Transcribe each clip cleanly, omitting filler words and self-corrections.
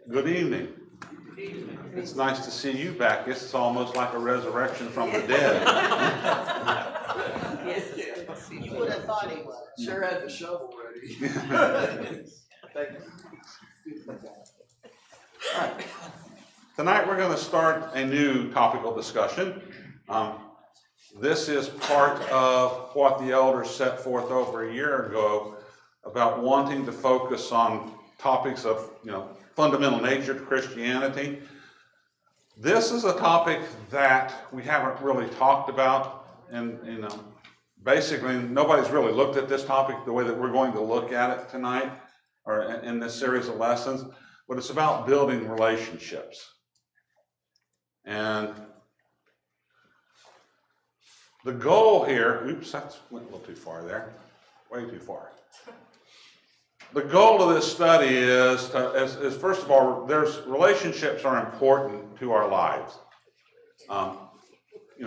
Good evening. It's nice to see you back. It's almost like a resurrection from the dead. You would have thought he was. Sure had the shovel ready. Thank you. All right. Tonight we're going to start a new topical discussion. This is part of what the elders set forth over a year ago about wanting to focus on topics of, fundamental nature to Christianity. This is a topic that we haven't really talked about, and basically nobody's really looked at this topic the way that we're going to look at it tonight, or in this series of lessons. But it's about building relationships, and the goal here. Oops, that went a little too far there. Way too far. The goal of this study is first of all, relationships are important to our lives. A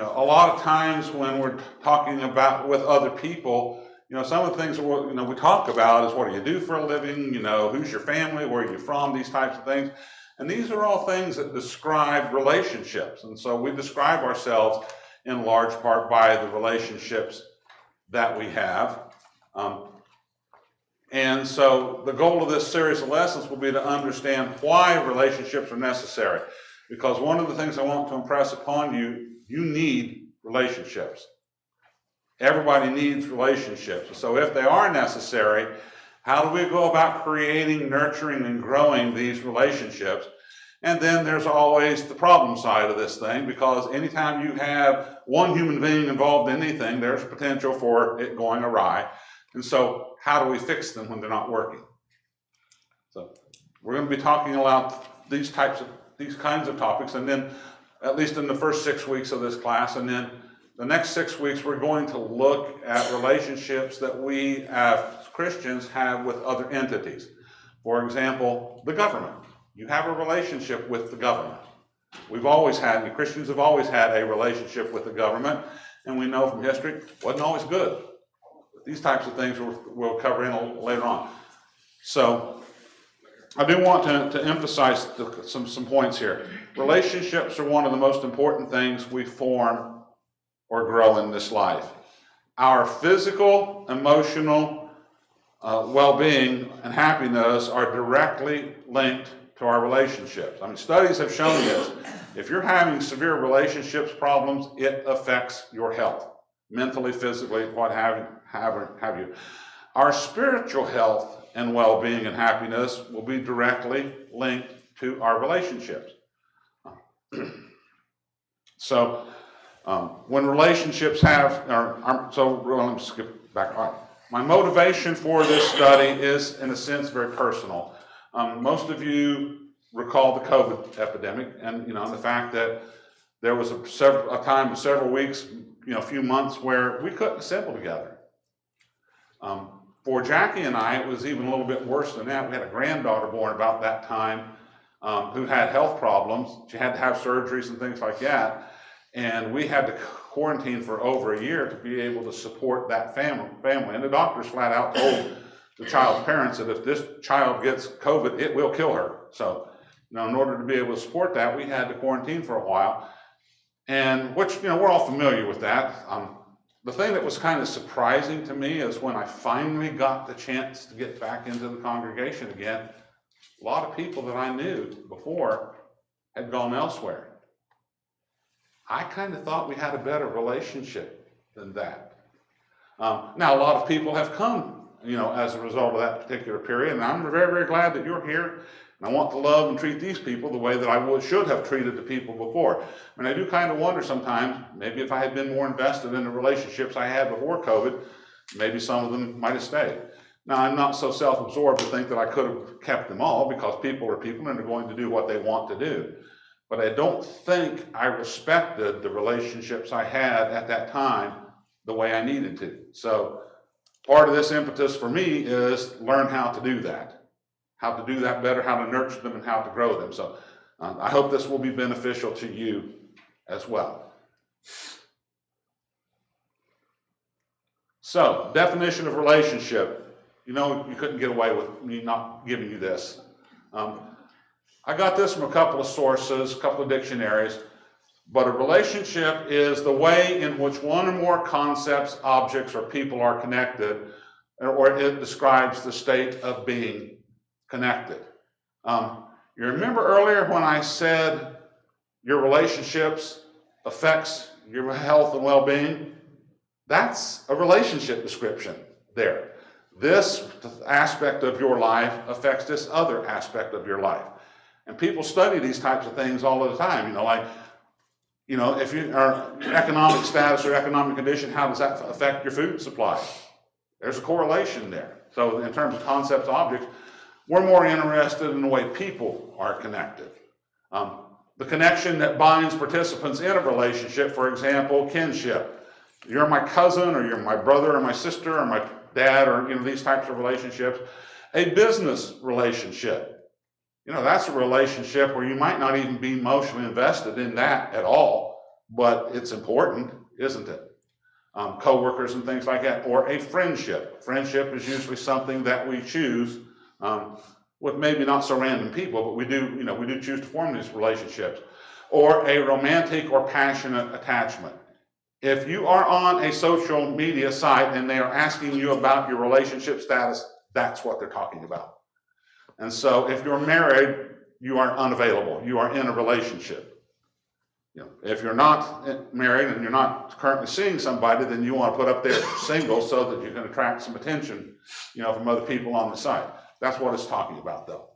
lot of times when we're talking about with other people, some of the things we talk about is what do you do for a living, who's your family, where are you from, these types of things. And these are all things that describe relationships. And so we describe ourselves in large part by the relationships that we have. And so the goal of this series of lessons will be to understand why relationships are necessary. Because one of the things I want to impress upon you, you need relationships. Everybody needs relationships. So if they are necessary, how do we go about creating, nurturing, and growing these relationships? And then there's always the problem side of this thing, because anytime you have one human being involved in anything, there's potential for it going awry. And so how do we fix them when they're not working? So we're going to be talking about these kinds of topics, and then at least in the first 6 weeks of this class, and then the next 6 weeks we're going to look at relationships that we as Christians have with other entities. For example, the government. You have a relationship with the government. Christians have always had a relationship with the government, and we know from history it wasn't always good. These types of things we'll cover in later on. So I do want to emphasize some points here. Relationships are one of the most important things we form or grow in this life. Our physical, emotional well-being and happiness are directly linked to our relationships. Studies have shown this. If you're having severe relationships problems, it affects your health, mentally, physically, what have you. Our spiritual health and well-being and happiness will be directly linked to our relationships. So when relationships let me skip back. All right. My motivation for this study is, in a sense, very personal. Most of you recall the COVID epidemic, and the fact that there was a time of several weeks, a few months where we couldn't assemble together. For Jackie and I, it was even a little bit worse than that. We had a granddaughter born about that time who had health problems. She had to have surgeries and things like that. And we had to quarantine for over a year to be able to support that family. And the doctors flat out told the child's parents that if this child gets COVID, it will kill her. So, in order to be able to support that, we had to quarantine for a while. And which, we're all familiar with that. The thing that was kind of surprising to me is when I finally got the chance to get back into the congregation again, a lot of people that I knew before had gone elsewhere. I kind of thought we had a better relationship than that. Now, a lot of people have come as a result of that particular period. And I'm very, very glad that you're here. And I want to love and treat these people the way that I should have treated the people before. And I do kind of wonder sometimes, maybe if I had been more invested in the relationships I had before COVID, maybe some of them might have stayed. Now, I'm not so self-absorbed to think that I could have kept them all, because people are people and they're going to do what they want to do. But I don't think I respected the relationships I had at that time the way I needed to. So part of this impetus for me is learn how to do that better, how to nurture them and how to grow them. So I hope this will be beneficial to you as well. So, definition of relationship. You couldn't get away with me not giving you this. I got this from a couple of sources, a couple of dictionaries, but a relationship is the way in which one or more concepts, objects, or people are connected, or it describes the state of being connected. You remember earlier when I said your relationships affects your health and well-being? That's a relationship description there. This aspect of your life affects this other aspect of your life. And people study these types of things all the time, if you are economic status or economic condition, how does that affect your food supply? There's a correlation there. So in terms of concepts, objects, we're more interested in the way people are connected. The connection that binds participants in a relationship, for example, kinship. You're my cousin, or you're my brother, or my sister, or my dad, or these types of relationships. A business relationship. That's a relationship where you might not even be emotionally invested in that at all, but it's important, isn't it? Co-workers and things like that, or a friendship. Friendship is usually something that we choose with maybe not so random people, but we do choose to form these relationships. Or a romantic or passionate attachment. If you are on a social media site and they are asking you about your relationship status, that's what they're talking about. And so if you're married, you are unavailable. You are in a relationship. If you're not married and you're not currently seeing somebody, then you want to put up there single so that you can attract some attention, from other people on the site. That's what it's talking about, though.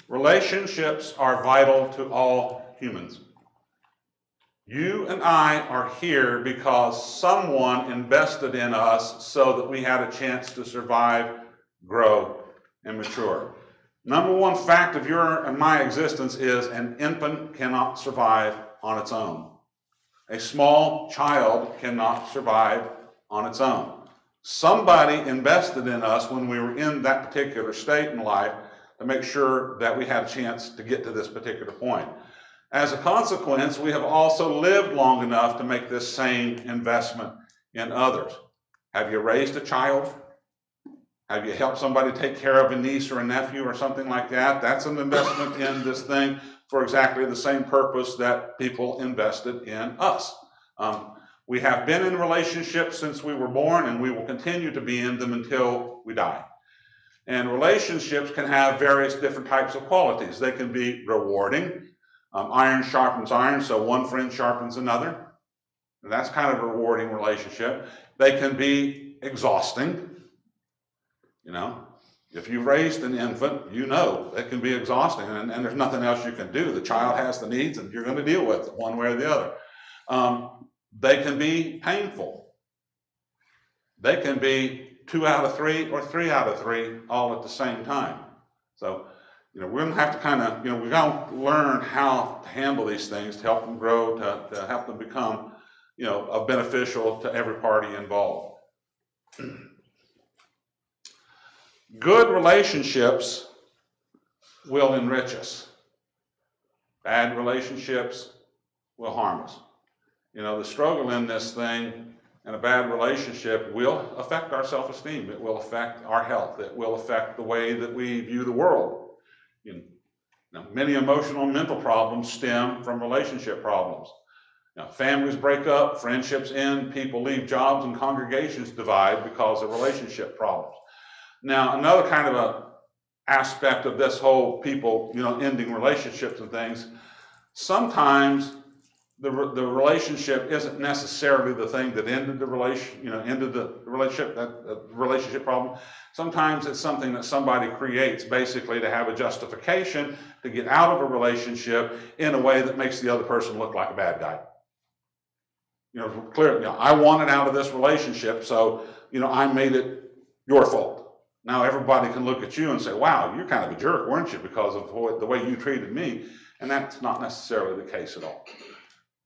Relationships are vital to all humans. You and I are here because someone invested in us so that we had a chance to survive, grow, and mature. Number one fact of your and my existence is an infant cannot survive on its own. A small child cannot survive on its own. Somebody invested in us when we were in that particular state in life to make sure that we had a chance to get to this particular point. As a consequence, we have also lived long enough to make this same investment in others. Have you raised a child? Have you helped somebody take care of a niece or a nephew or something like that? That's an investment in this thing for exactly the same purpose that people invested in us. We have been in relationships since we were born, and we will continue to be in them until we die. And relationships can have various different types of qualities. They can be rewarding. Iron sharpens iron, so one friend sharpens another. And that's kind of a rewarding relationship. They can be exhausting. If you've raised an infant, it can be exhausting, and there's nothing else you can do. The child has the needs, and you're going to deal with it one way or the other. They can be painful. They can be 2 out of 3 or 3 out of 3 all at the same time. So, we're going to have to kind of, we're going to learn how to handle these things to help them grow, to help them become, beneficial to every party involved. Good relationships will enrich us. Bad relationships will harm us. The struggle in this thing and a bad relationship will affect our self-esteem. It will affect our health. It will affect the way that we view the world. Many emotional and mental problems stem from relationship problems. Families break up, friendships end, people leave jobs, and congregations divide because of relationship problems. Now, another kind of a aspect of this whole people, ending relationships and things, sometimes the relationship isn't necessarily the thing that ended the relationship, that relationship problem. Sometimes it's something that somebody creates basically to have a justification to get out of a relationship in a way that makes the other person look like a bad guy. Clearly, I wanted out of this relationship, so, I made it your fault. Now everybody can look at you and say, wow, you're kind of a jerk, weren't you, because of the way you treated me? And that's not necessarily the case at all.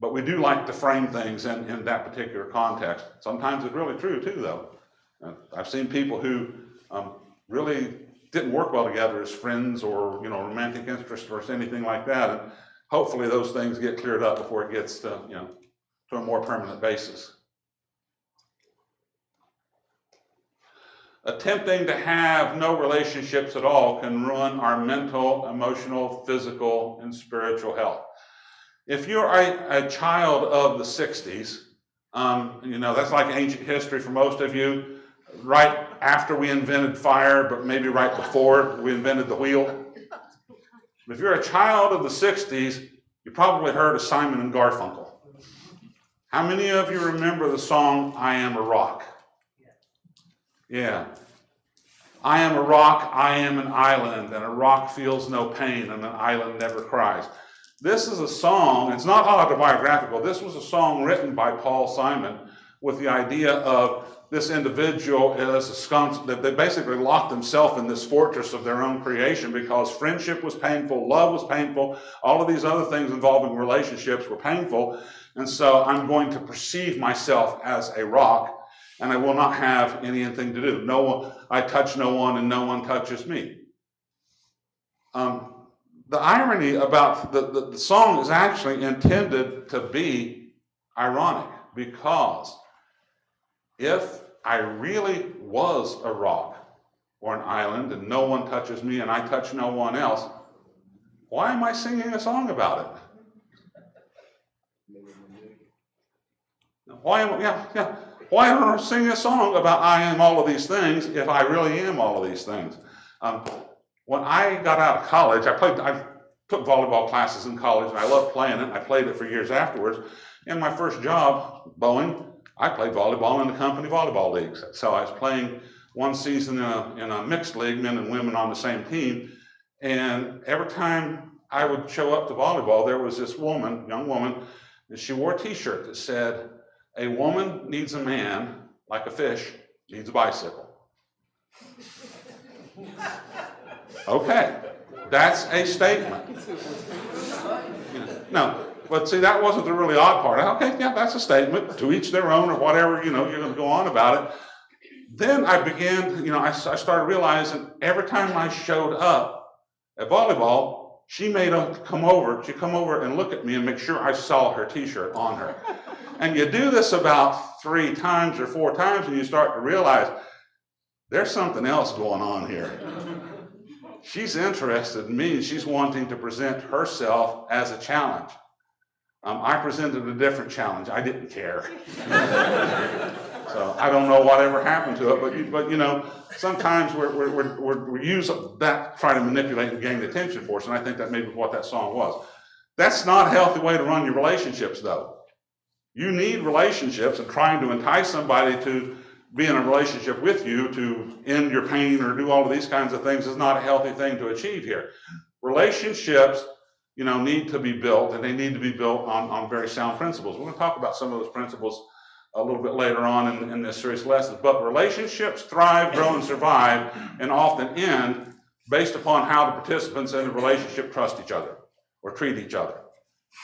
But we do like to frame things in that particular context. Sometimes it's really true too, though. I've seen people who really didn't work well together as friends or romantic interest or anything like that. And hopefully those things get cleared up before it gets to to a more permanent basis. Attempting to have no relationships at all can ruin our mental, emotional, physical, and spiritual health. If you're a child of the 60s, that's like ancient history for most of you, right after we invented fire, but maybe right before we invented the wheel. If you're a child of the 60s, you probably heard of Simon and Garfunkel. How many of you remember the song, I Am a Rock? Yeah. I am a rock, I am an island, and a rock feels no pain, and an island never cries. This is a song, it's not autobiographical, this was a song written by Paul Simon with the idea of this individual is a skunk, that they basically locked themselves in this fortress of their own creation because friendship was painful, love was painful, all of these other things involving relationships were painful, and so I'm going to perceive myself as a rock, and I will not have anything to do. No one, I touch no one, and no one touches me. The irony about the song is actually intended to be ironic, because if I really was a rock or an island and no one touches me and I touch no one else, why am I singing a song about it? Why am I singing a song about I am all of these things if I really am all of these things? When I got out of college, I took volleyball classes in college, and I loved playing it. I played it for years afterwards. In my first job, Boeing, I played volleyball in the company volleyball leagues. So I was playing one season in a mixed league, men and women on the same team. And every time I would show up to volleyball, there was this woman, young woman, and she wore a t-shirt that said, "A woman needs a man like a fish needs a bicycle." Okay, that's a statement. No, but see, that wasn't the really odd part. Okay, yeah, that's a statement. To each their own, or whatever, you're going to go on about it. Then I began, I started realizing every time I showed up at volleyball, she'd come over and look at me and make sure I saw her t-shirt on her. And you do this about 3 times or 4 times, and you start to realize there's something else going on here. She's interested in me, and she's wanting to present herself as a challenge. I presented a different challenge. I didn't care. So I don't know whatever happened to it, but sometimes we use that to try to manipulate and gain attention for us, and I think that may be what that song was. That's not a healthy way to run your relationships, though. You need relationships, and trying to entice somebody to be in a relationship with you to end your pain or do all of these kinds of things is not a healthy thing to achieve here. Relationships, need to be built, and they need to be built on very sound principles. We're going to talk about some of those principles a little bit later on in this series of lessons. But relationships thrive, grow, and survive, and often end based upon how the participants in the relationship trust each other or treat each other.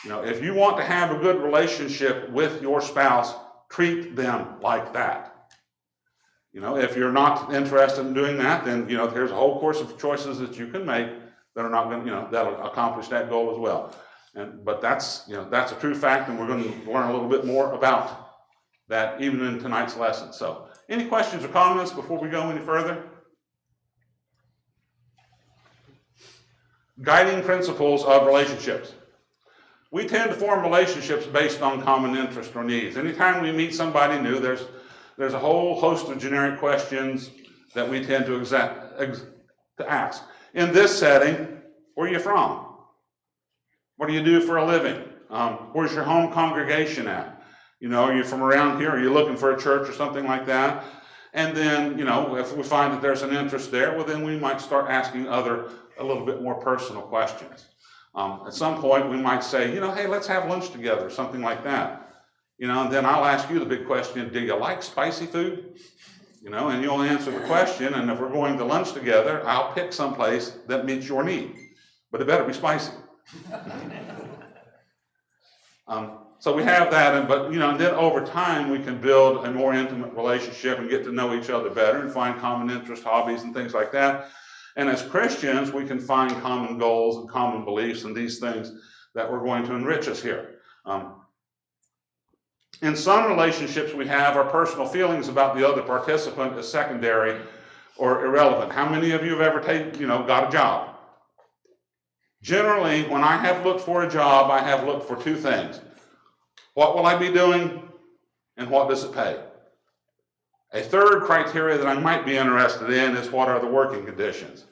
If you want to have a good relationship with your spouse, treat them like that. If you're not interested in doing that, then, there's a whole course of choices that you can make that are not going to, that'll accomplish that goal as well. But that's a true fact, and we're going to learn a little bit more about that even in tonight's lesson. So, any questions or comments before we go any further? Guiding principles of relationships. We tend to form relationships based on common interest or needs. Anytime we meet somebody new, there's a whole host of generic questions that we tend to ask. In this setting, where are you from? What do you do for a living? Where's your home congregation at? You know, are you from around here? Are you looking for a church or something like that? And then, you know, if we find that there's an interest there, well, then we might start asking a little bit more personal questions. At some point, we might say, you know, hey, let's have lunch together, or something like that. You know, and then I'll ask you the big question, do you like spicy food? You know, and you'll answer the question, and if we're going to lunch together, I'll pick someplace that meets your need, but it better be spicy. So we have that, but you know, and then over time we can build a more intimate relationship and get to know each other better and find common interests, hobbies, and things like that. And as Christians, we can find common goals and common beliefs and these things that we're going to enrich us here. In some relationships we have, our personal feelings about the other participant is secondary or irrelevant. How many of you have ever got a job? Generally, when I have looked for a job, I have looked for two things. What will I be doing, and what does it pay? A third criteria that I might be interested in is what are the working conditions.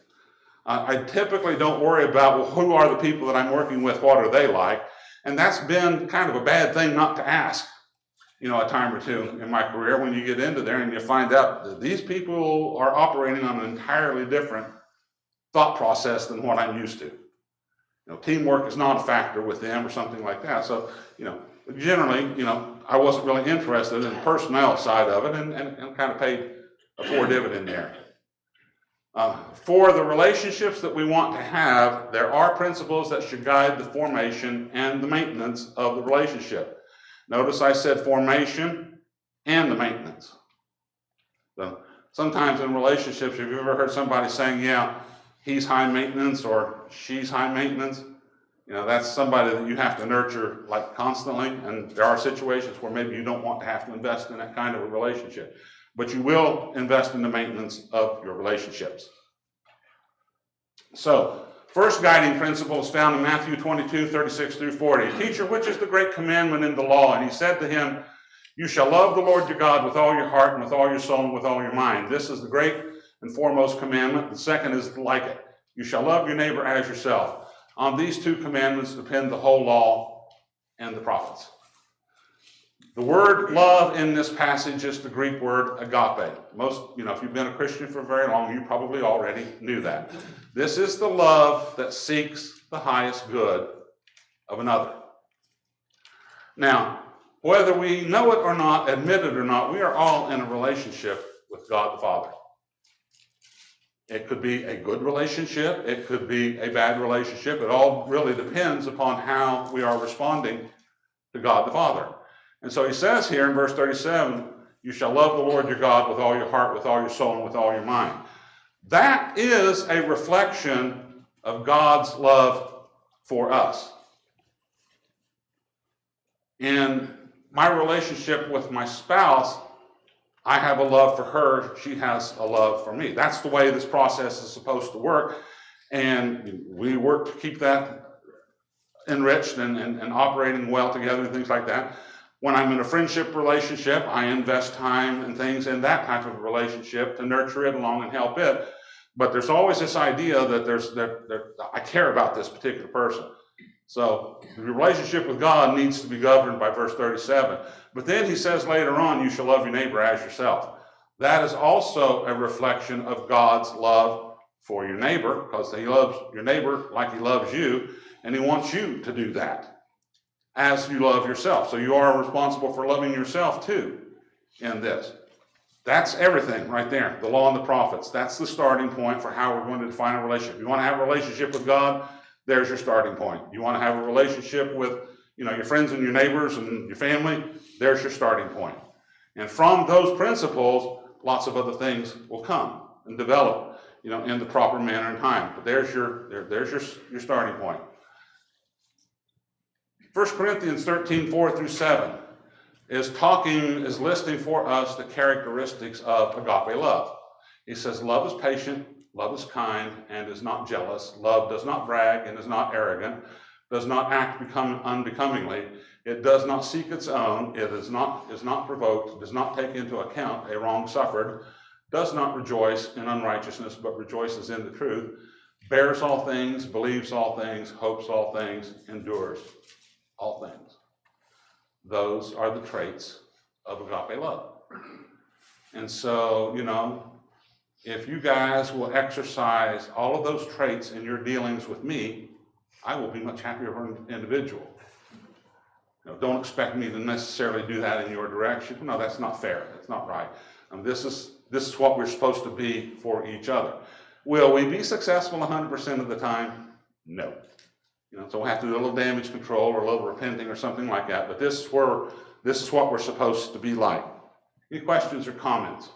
I typically don't worry about, well, who are the people that I'm working with, what are they like? And that's been kind of a bad thing not to ask, you know, a time or two in my career when you get into there and you find out that these people are operating on an entirely different thought process than what I'm used to. You know, teamwork is not a factor with them or something like that. So, you know, generally, you know, I wasn't really interested in the personnel side of it and kind of paid a poor dividend there. For the relationships that we want to have, there are principles that should guide the formation and the maintenance of the relationship. Notice I said formation and the maintenance. So sometimes in relationships, have you ever heard somebody saying, yeah, he's high maintenance or she's high maintenance? You know, that's somebody that you have to nurture like constantly, and there are situations where maybe you don't want to have to invest in that kind of a relationship, but you will invest in the maintenance of your relationships. So, first guiding principle is found in Matthew 22, 36 through 40. Teacher, which is the great commandment in the law? And he said to him, you shall love the Lord your God with all your heart and with all your soul and with all your mind. This is the great and foremost commandment. The second is like it. You shall love your neighbor as yourself. On these two commandments depend the whole law and the prophets. The word love in this passage is the Greek word agape. Most, you know, if you've been a Christian for very long, you probably already knew that. This is the love that seeks the highest good of another. Now, whether we know it or not, admit it or not, we are all in a relationship with God the Father. It could be a good relationship. It could be a bad relationship. It all really depends upon how we are responding to God the Father. And so he says here in verse 37, you shall love the Lord your God with all your heart, with all your soul, and with all your mind. That is a reflection of God's love for us. In my relationship with my spouse, I have a love for her, she has a love for me. That's the way this process is supposed to work, and we work to keep that enriched and operating well together and things like that. When I'm in a friendship relationship, I invest time and things in that type of relationship to nurture it along and help it. But there's always this idea that I care about this particular person. So the relationship with God needs to be governed by verse 37. But then he says later on, you shall love your neighbor as yourself. That is also a reflection of God's love for your neighbor, because he loves your neighbor like he loves you, and he wants you to do that as you love yourself. So you are responsible for loving yourself too in this. That's everything right there, the law and the prophets. That's the starting point for how we're going to define a relationship. You want to have a relationship with God? There's your starting point. You want to have a relationship with, you know, your friends and your neighbors and your family? There's your starting point. And from those principles, lots of other things will come and develop, you know, in the proper manner and time. But there's your starting point. 1 Corinthians 13, 4 through 7 is listing for us the characteristics of agape love. He says, love is patient, love is kind, and is not jealous. Love does not brag and is not arrogant, does not act unbecomingly. It does not seek its own. It is not provoked, does not take into account a wrong suffered, does not rejoice in unrighteousness, but rejoices in the truth, bears all things, believes all things, hopes all things, endures all things. Those are the traits of agape love. And so, if you guys will exercise all of those traits in your dealings with me, I will be much happier of an individual. Don't expect me to necessarily do that in your direction. No, that's not fair. That's not right. This is what we're supposed to be for each other. Will we be successful 100% of the time? No. So we'll have to do a little damage control or a little repenting or something like that. But this is what we're supposed to be like. Any questions or comments?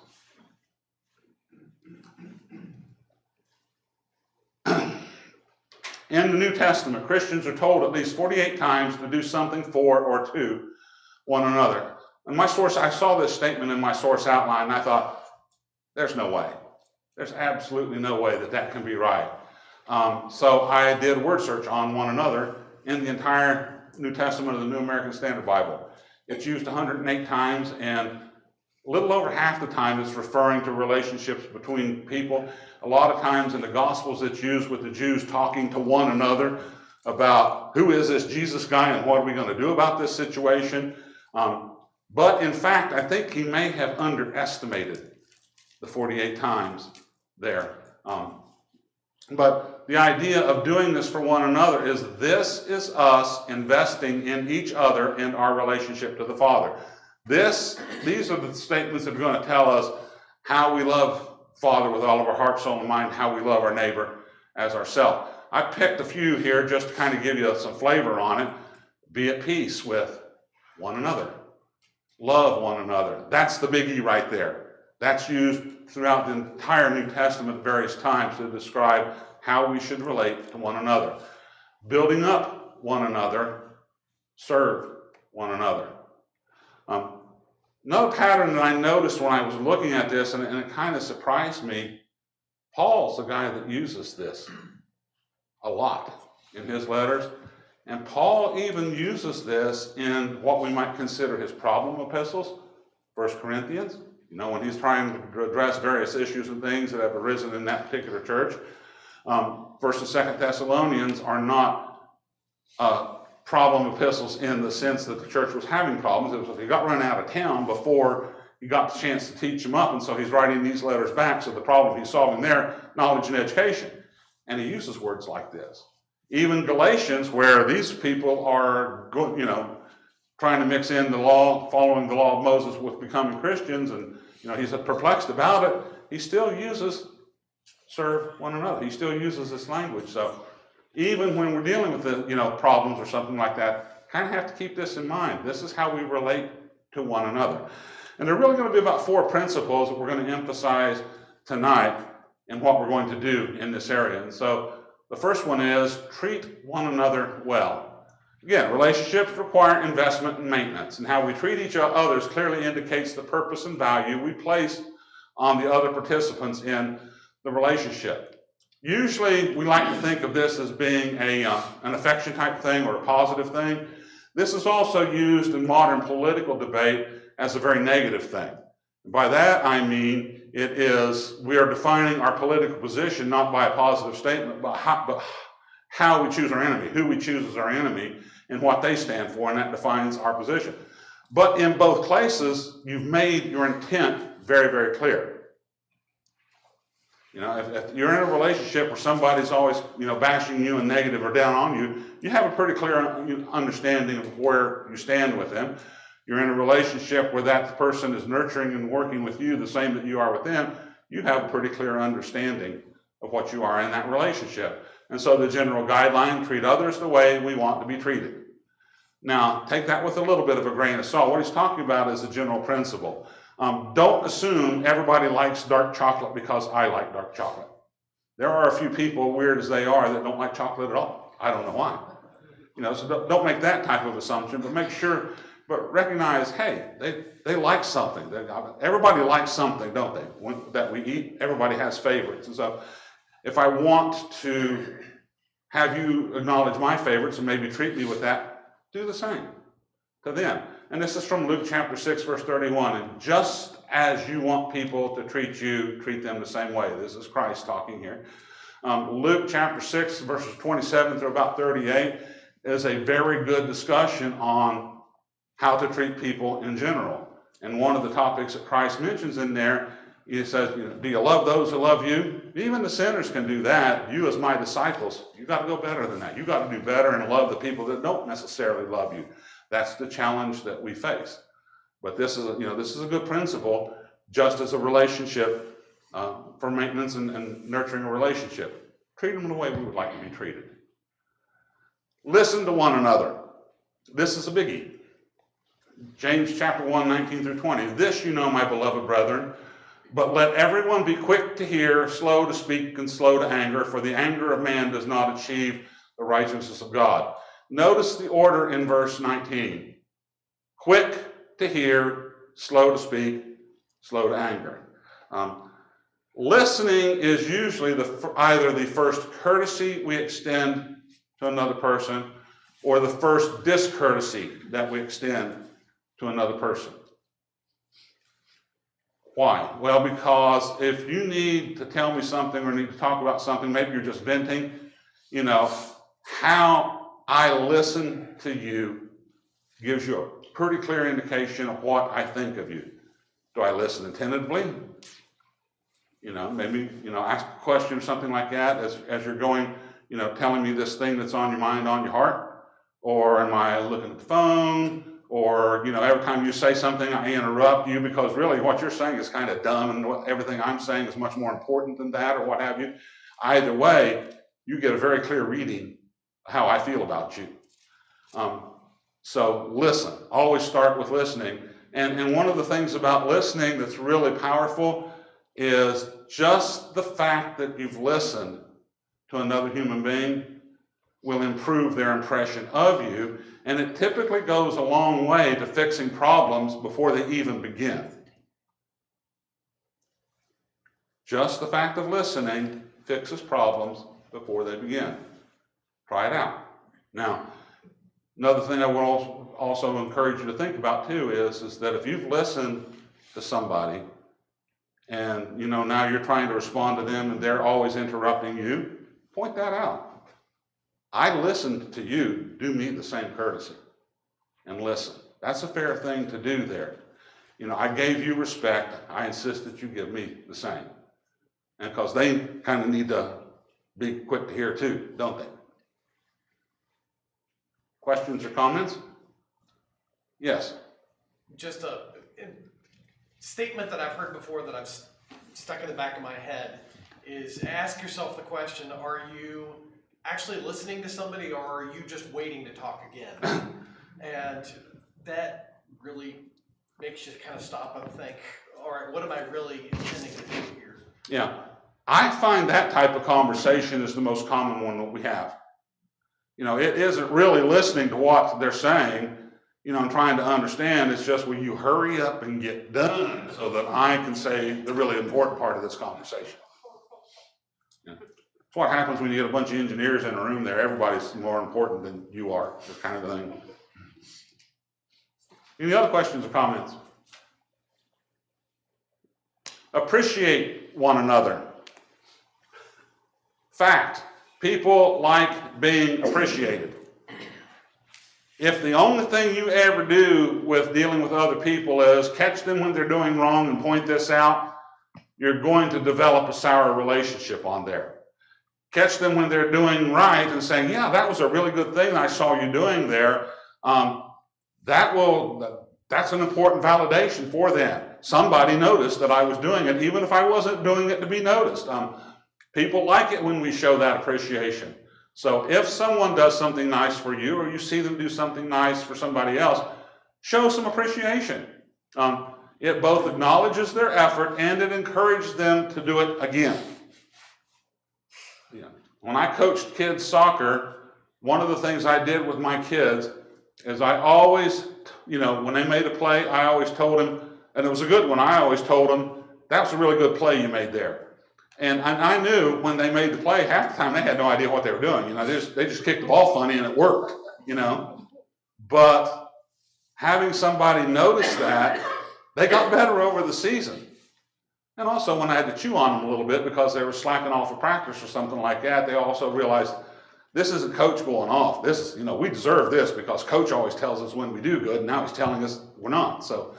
In the New Testament, Christians are told at least 48 times to do something for or to one another. And I saw this statement in my source outline, and I thought, there's no way. There's absolutely no way that can be right. So I did a word search on one another in the entire New Testament of the New American Standard Bible. It's used 108 times, and a little over half the time it's referring to relationships between people. A lot of times in the Gospels it's used with the Jews talking to one another about who is this Jesus guy and what are we going to do about this situation. But in fact, I think he may have underestimated the 48 times there. But the idea of doing this for one another is us investing in each other in our relationship to the Father. These are the statements that are going to tell us how we love Father with all of our heart, soul, and mind, how we love our neighbor as ourselves. I picked a few here just to kind of give you some flavor on it. Be at peace with one another. Love one another. That's the biggie right there. That's used throughout the entire New Testament at various times to describe how we should relate to one another. Building up one another, serve one another. Another pattern that I noticed when I was looking at this, and it kind of surprised me, Paul's the guy that uses this a lot in his letters. And Paul even uses this in what we might consider his problem epistles, 1 Corinthians. When he's trying to address various issues and things that have arisen in that particular church. 1st and 2nd Thessalonians are not problem epistles in the sense that the church was having problems. It was he got run out of town before he got the chance to teach them up, and so he's writing these letters back. So the problem he's solving there, knowledge and education. And he uses words like this. Even Galatians, where these people are, trying to mix in the law, following the law of Moses with becoming Christians, and he's perplexed about it, he still uses serve one another. He still uses this language. So even when we're dealing with the problems or something like that, kind of have to keep this in mind. This is how we relate to one another. And there are really going to be about 4 principles that we're going to emphasize tonight in what we're going to do in this area. And so the first one is treat one another well. Again, relationships require investment and maintenance, and how we treat each other clearly indicates the purpose and value we place on the other participants in the relationship. Usually, we like to think of this as being an affection type thing or a positive thing. This is also used in modern political debate as a very negative thing. By that, I mean we are defining our political position not by a positive statement, but how we choose our enemy, who we choose as our enemy, and what they stand for, and that defines our position. But in both places, you've made your intent very, very clear. If you're in a relationship where somebody's always, bashing you and negative or down on you, you have a pretty clear understanding of where you stand with them. You're in a relationship where that person is nurturing and working with you the same that you are with them. You have a pretty clear understanding of what you are in that relationship. And so the general guideline, treat others the way we want to be treated. Now, take that with a little bit of a grain of salt. What he's talking about is a general principle. Don't assume everybody likes dark chocolate because I like dark chocolate. There are a few people, weird as they are, that don't like chocolate at all. I don't know why. So don't make that type of assumption, but recognize, hey, they like something. Everybody likes something, don't they? That we eat, everybody has favorites. And so if I want to have you acknowledge my favorites and maybe treat me with that, do the same to them. And this is from Luke chapter 6, verse 31. And just as you want people to treat you, treat them the same way. This is Christ talking here. Luke chapter 6, verses 27 through about 38 is a very good discussion on how to treat people in general. And one of the topics that Christ mentions in there, he says, do you love those who love you? Even the sinners can do that. You as my disciples, you got to go better than that. You got to do better and love the people that don't necessarily love you. That's the challenge that we face. But this is a good principle, just as a relationship for maintenance and nurturing a relationship. Treat them the way we would like to be treated. Listen to one another. This is a biggie. James chapter 1, 19 through 20. This you know, my beloved brethren, but let everyone be quick to hear, slow to speak, and slow to anger, for the anger of man does not achieve the righteousness of God. Notice the order in verse 19. Quick to hear, slow to speak, slow to anger. Listening is usually either the first courtesy we extend to another person or the first discourtesy that we extend to another person. Why? Well, because if you need to tell me something or need to talk about something, maybe you're just venting, how I listen to you gives you a pretty clear indication of what I think of you. Do I listen attentively? Maybe, ask a question or something like that as you're going, telling me this thing that's on your mind, on your heart? Or am I looking at the phone? Or, every time you say something, I interrupt you because really what you're saying is kind of dumb and everything I'm saying is much more important than that or what have you. Either way, you get a very clear reading of how I feel about you. So listen. Always start with listening. And one of the things about listening that's really powerful is just the fact that you've listened to another human being will improve their impression of you, and it typically goes a long way to fixing problems before they even begin. Just the fact of listening fixes problems before they begin. Try it out. Now, another thing I will also encourage you to think about too is that if you've listened to somebody and now you're trying to respond to them and they're always interrupting you, point that out. I listened to you, do me the same courtesy and listen. That's a fair thing to do there. I gave you respect. I insist that you give me the same. And because they kind of need to be quick to hear too, don't they? Questions or comments? Yes. Just a statement that I've heard before that I've stuck in the back of my head is ask yourself the question, are you actually listening to somebody or are you just waiting to talk again? And that really makes you kind of stop and think, all right, what am I really intending to do here? Yeah. I find that type of conversation is the most common one that we have. It isn't really listening to what they're saying, and trying to understand. It's just, will you hurry up and get done so that I can say the really important part of this conversation? It's what happens when you get a bunch of engineers in a room there. Everybody's more important than you are, this kind of thing. Any other questions or comments? Appreciate one another. Fact, people like being appreciated. If the only thing you ever do with dealing with other people is catch them when they're doing wrong and point this out, you're going to develop a sour relationship on there. Catch them when they're doing right and saying, yeah, that was a really good thing I saw you doing there. That's an important validation for them. Somebody noticed that I was doing it, even if I wasn't doing it to be noticed. People like it when we show that appreciation. So if someone does something nice for you, or you see them do something nice for somebody else, show some appreciation. It both acknowledges their effort and it encourages them to do it again. When I coached kids soccer, one of the things I did with my kids is I always, when they made a play, I always told them, and it was a good one, I always told them, that was a really good play you made there. And I knew when they made the play, half the time they had no idea what they were doing. They just kicked the ball funny and it worked, But having somebody notice that, they got better over the season. And also when I had to chew on them a little bit because they were slacking off of practice or something like that, they also realized this isn't coach going off. This is, we deserve this because coach always tells us when we do good, and now he's telling us we're not. So,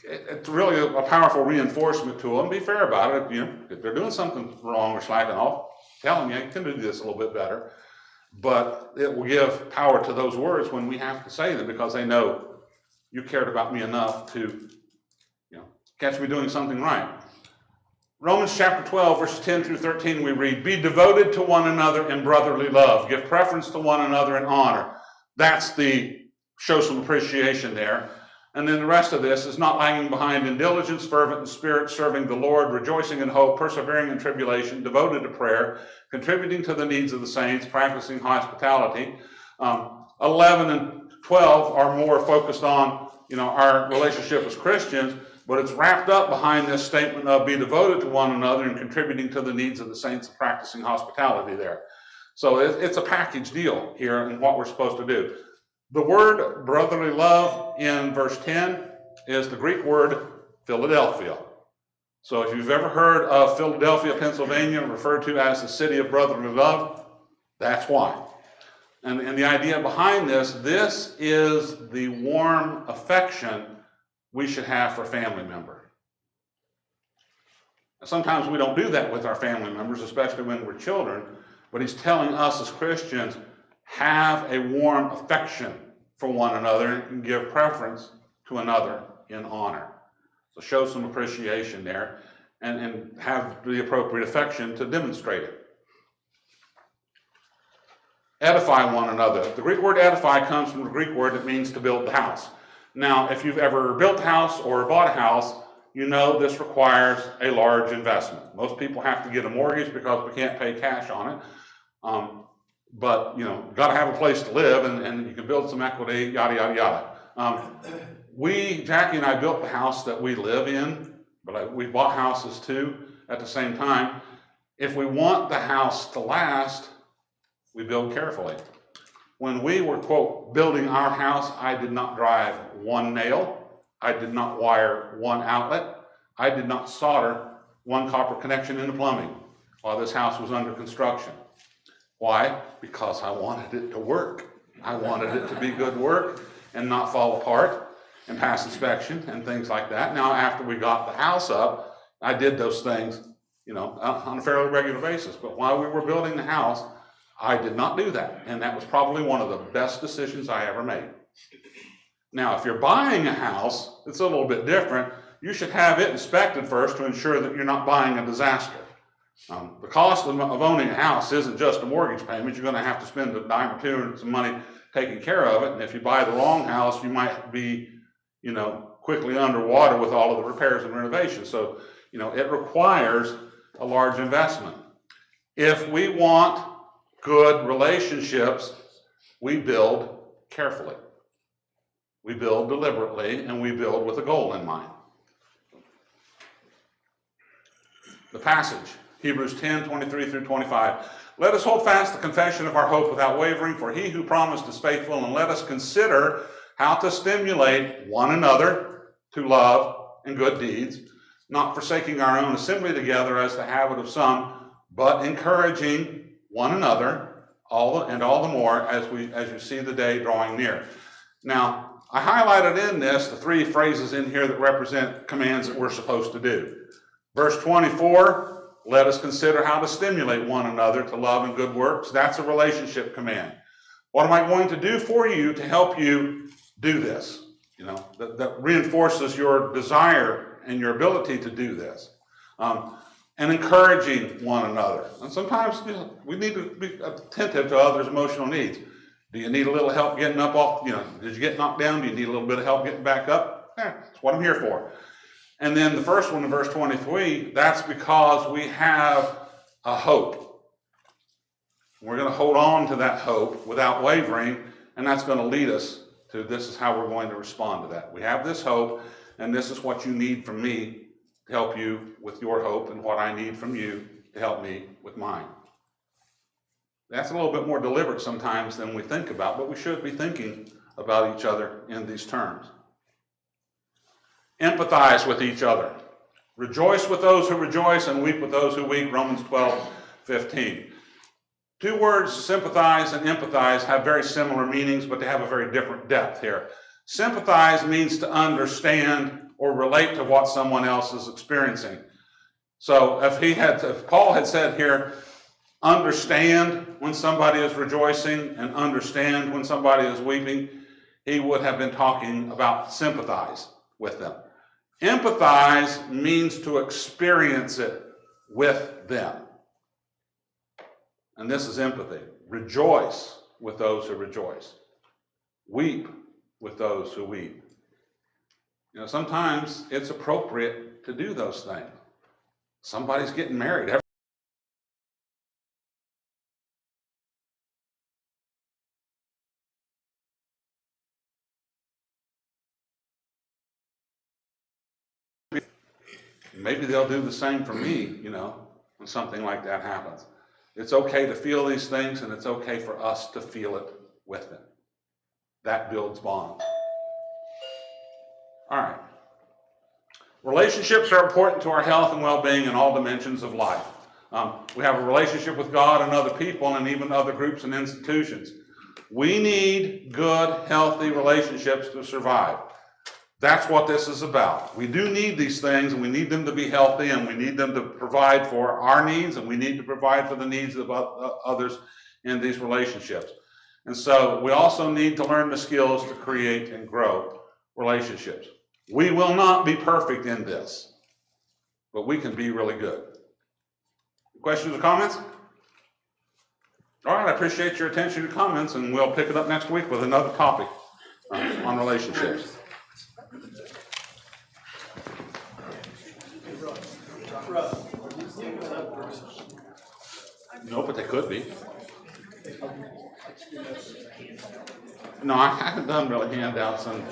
it's really a powerful reinforcement to them. Be fair about it. If they're doing something wrong or slacking off, tell them, you can do this a little bit better. But it will give power to those words when we have to say them because they know you cared about me enough to, catch me doing something right. Romans chapter 12, verses 10 through 13, we read, be devoted to one another in brotherly love. Give preference to one another in honor. That's the show some appreciation there. And then the rest of this is not lagging behind in diligence, fervent in spirit, serving the Lord, rejoicing in hope, persevering in tribulation, devoted to prayer, contributing to the needs of the saints, practicing hospitality. 11 and 12 are more focused on, our relationship as Christians, but it's wrapped up behind this statement of be devoted to one another and contributing to the needs of the saints, practicing hospitality there. So it's a package deal here in what we're supposed to do. The word brotherly love in verse 10 is the Greek word Philadelphia. So if you've ever heard of Philadelphia, Pennsylvania, referred to as the city of brotherly love, that's why. And the idea behind this is the warm affection we should have for a family member. Sometimes we don't do that with our family members, especially when we're children, but he's telling us as Christians, have a warm affection for one another and give preference to another in honor. So show some appreciation there and have the appropriate affection to demonstrate it. Edify one another. The Greek word edify comes from the Greek word that means to build the house. Now, if you've ever built a house or bought a house, you know this requires a large investment. Most people have to get a mortgage because we can't pay cash on it. But, got to have a place to live and you can build some equity, yada, yada, yada. Jackie and I built the house that we live in, but we bought houses too at the same time. If we want the house to last, we build carefully. When we were, quote, building our house, I did not drive one nail. I did not wire one outlet. I did not solder one copper connection into plumbing while this house was under construction. Why? Because I wanted it to work. I wanted it to be good work and not fall apart and pass inspection and things like that. Now, after we got the house up, I did those things, on a fairly regular basis. But while we were building the house, I did not do that. And that was probably one of the best decisions I ever made. Now, if you're buying a house, it's a little bit different. You should have it inspected first to ensure that you're not buying a disaster. The cost of owning a house isn't just a mortgage payment. You're going to have to spend a dime or two and some money taking care of it. And if you buy the wrong house, you might be, quickly underwater with all of the repairs and renovations. So, it requires a large investment. If we want good relationships, we build carefully. We build deliberately, and we build with a goal in mind. The passage, Hebrews 10, 23 through 25. Let us hold fast the confession of our hope without wavering, for he who promised is faithful, and let us consider how to stimulate one another to love and good deeds, not forsaking our own assembly together as the habit of some, but encouraging one another, all the more as you see the day drawing near. Now, I highlighted in this the three phrases in here that represent commands that we're supposed to do. Verse 24, let us consider how to stimulate one another to love and good works. That's a relationship command. What am I going to do for you to help you do this? That reinforces your desire and your ability to do this. And encouraging one another. And sometimes we need to be attentive to others' emotional needs. Do you need a little help getting up off, did you get knocked down? Do you need a little bit of help getting back up? That's what I'm here for. And then the first one in verse 23, that's because we have a hope. We're going to hold on to that hope without wavering, and that's going to lead us to this is how we're going to respond to that. We have this hope, and this is what you need from me to help you with your hope, and what I need from you to help me with mine. That's a little bit more deliberate sometimes than we think about, but we should be thinking about each other in these terms. Empathize with each other. Rejoice with those who rejoice and weep with those who weep, Romans 12:15. Two words, sympathize and empathize, have very similar meanings, but they have a very different depth here. Sympathize means to understand or relate to what someone else is experiencing. So if Paul had said here, understand when somebody is rejoicing and understand when somebody is weeping, he would have been talking about sympathize with them. Empathize means to experience it with them. And this is empathy. Rejoice with those who rejoice. Weep with those who weep. You know, sometimes it's appropriate to do those things. Somebody's getting married. Maybe they'll do the same for me, you know, when something like that happens. It's okay to feel these things, and it's okay for us to feel it with them. That builds bond. All right. Relationships are important to our health and well-being in all dimensions of life. We have a relationship with God and other people and even other groups and institutions. We need good, healthy relationships to survive. That's what this is about. We do need these things, and we need them to be healthy, and we need them to provide for our needs, and we need to provide for the needs of others in these relationships. And so we also need to learn the skills to create and grow relationships. We will not be perfect in this, but we can be really good. Questions or comments? All right, I appreciate your attention and comments, and we'll pick it up next week with another topic on relationships. No, but they could be. No, I haven't done really handouts. And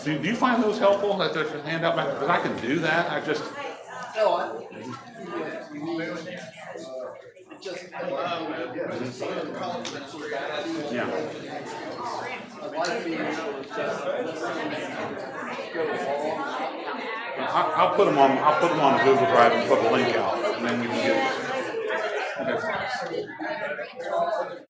do you find those helpful? That there's a handout back? Because I can do that. I just. Yeah. I'll put them on Google Drive and put the link out, and then we can get it. Okay.